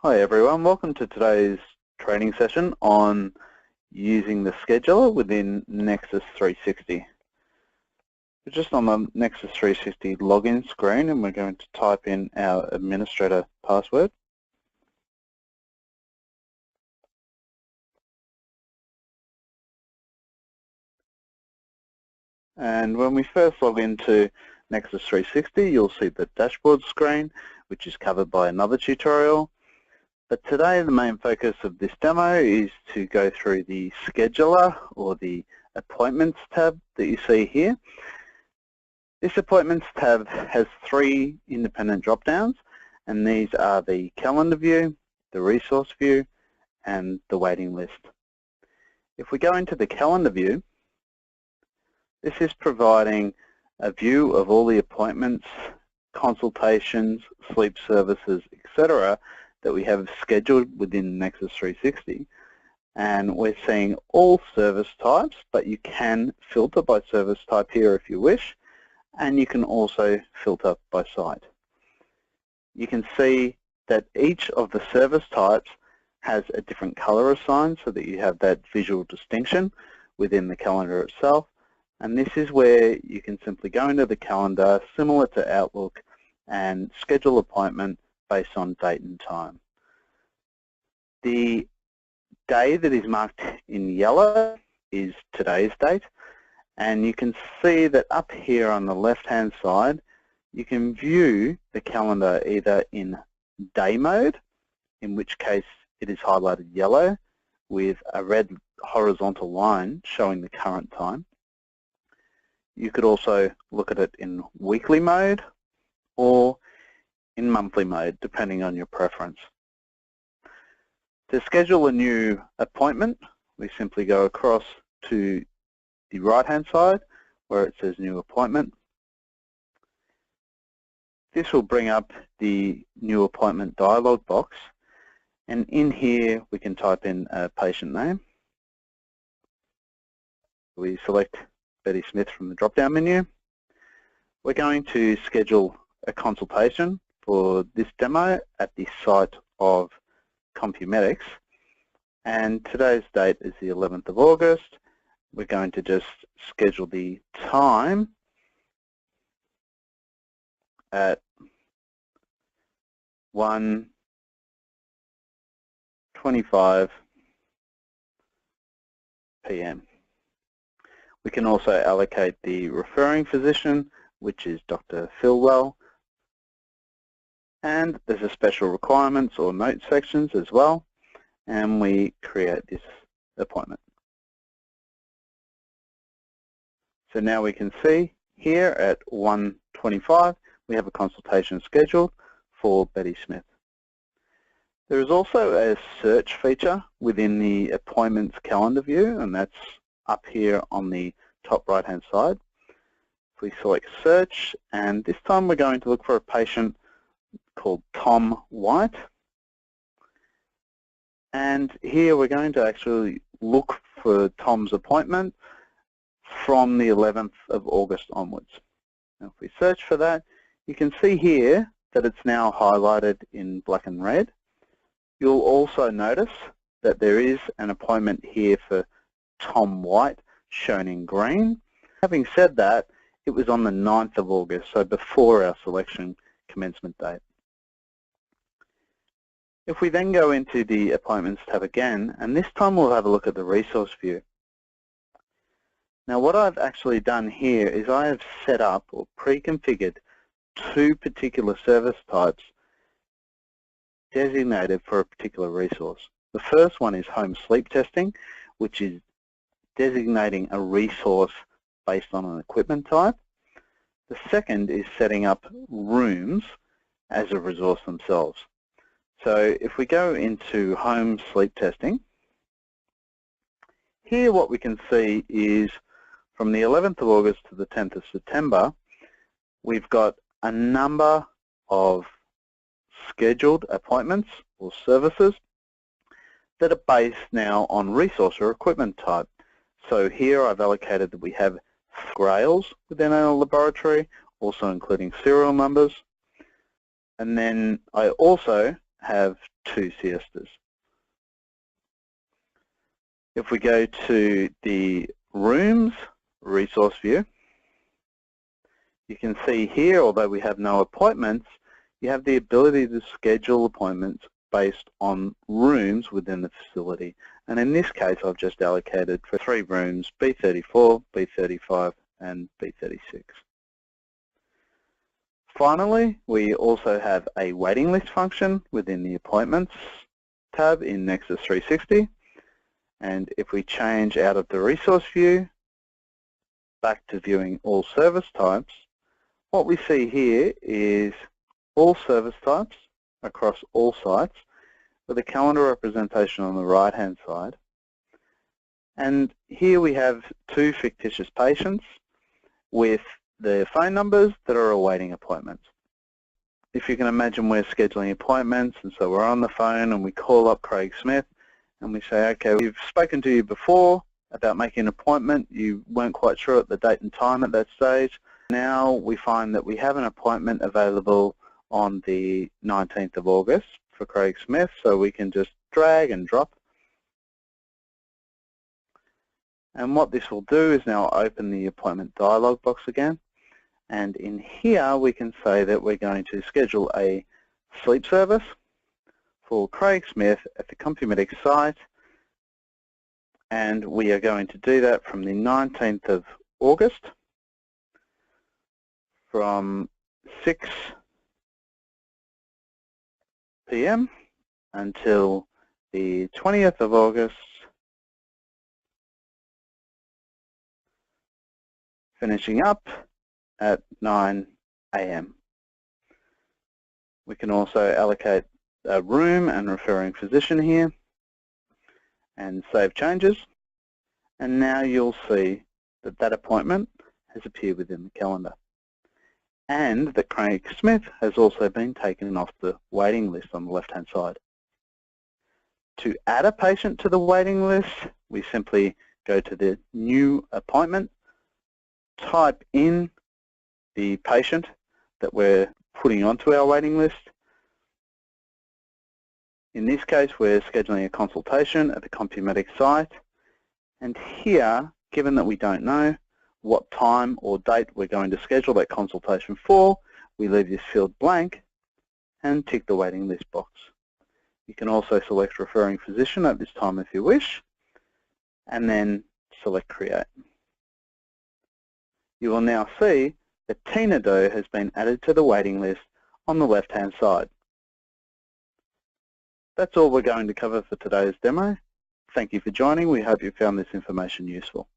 Hi everyone, welcome to today's training session on using the scheduler within neXus 360. We're just on the neXus 360 login screen and we're going to type in our administrator password. And when we first log into neXus 360, you'll see the dashboard screen, which is covered by another tutorial. But today the main focus of this demo is to go through the scheduler or the appointments tab that you see here. This appointments tab has three independent drop-downs, and these are the calendar view, the resource view, and the waiting list. If we go into the calendar view, this is providing a view of all the appointments, consultations, sleep services, etc. that we have scheduled within neXus 360. And we're seeing all service types, but you can filter by service type here if you wish, and you can also filter by site. You can see that each of the service types has a different color assigned so that you have that visual distinction within the calendar itself. And this is where you can simply go into the calendar, similar to Outlook, and schedule appointment based on date and time. The day that is marked in yellow is today's date, and you can see that up here on the left-hand side, you can view the calendar either in day mode, in which case it is highlighted yellow with a red horizontal line showing the current time. You could also look at it in weekly mode or in monthly mode, depending on your preference. To schedule a new appointment, we simply go across to the right-hand side where it says New Appointment. This will bring up the New Appointment dialog box, and in here we can type in a patient name. We select Betty Smith from the drop-down menu. We're going to schedule a consultation for this demo at the site of Compumedics, and today's date is the 11th of August. We're going to just schedule the time at 1:25 p.m. We can also allocate the referring physician, which is Dr. Philwell, and there's a special requirements or note sections as well, and we create this appointment. So now we can see here at 1:25 we have a consultation scheduled for Betty Smith. There is also a search feature within the appointments calendar view, and that's up here on the top right hand side. If we select search, and this time we're going to look for a patient called Tom White, and here we're going to actually look for Tom's appointment from the 11th of August onwards. Now if we search for that, you can see here that it's now highlighted in black and red. You'll also notice that there is an appointment here for Tom White shown in green. Having said that, it was on the 9th of August, so before our selection commencement date. If we then go into the Appointments tab again, and this time we'll have a look at the Resource view. Now what I've actually done here is I have set up or pre-configured two particular service types designated for a particular resource. The first one is home sleep testing, which is designating a resource based on an equipment type. The second is setting up rooms as a resource themselves. So if we go into home sleep testing, here what we can see is from the 11th of August to the 10th of September, we've got a number of scheduled appointments or services that are based now on resource or equipment type. So here I've allocated that we have grails within our laboratory, also including serial numbers. And then I also have 2 siestas. If we go to the rooms resource view, you can see here, although we have no appointments, you have the ability to schedule appointments based on rooms within the facility. And in this case, I've just allocated for 3 rooms, B34, B35, and B36. Finally, we also have a waiting list function within the Appointments tab in neXus 360. And if we change out of the resource view back to viewing all service types, what we see here is all service types across all sites with a calendar representation on the right-hand side. And here we have 2 fictitious patients with the phone numbers that are awaiting appointments. If you can imagine, we're scheduling appointments, and so we're on the phone and we call up Craig Smith and we say, okay, we've spoken to you before about making an appointment. You weren't quite sure at the date and time at that stage. Now we find that we have an appointment available on the 19th of August for Craig Smith, so we can just drag and drop. And what this will do is now open the appointment dialog box again. And in here we can say that we're going to schedule a sleep service for Craig Smith at the Compumedics site. And we are going to do that from the 19th of August from 6 p.m. until the 20th of August, finishing up at 9 a.m. We can also allocate a room and referring physician here and save changes. And now you'll see that that appointment has appeared within the calendar, and that Craig Smith has also been taken off the waiting list on the left-hand side. To add a patient to the waiting list, we simply go to the new appointment, type in the patient that we're putting onto our waiting list. In this case, we're scheduling a consultation at the Compumedics site. And here, given that we don't know what time or date we're going to schedule that consultation for, we leave this field blank and tick the waiting list box. You can also select referring physician at this time if you wish, and then select create. You will now see that Tina Doe has been added to the waiting list on the left-hand side. That's all we're going to cover for today's demo. Thank you for joining. We hope you found this information useful.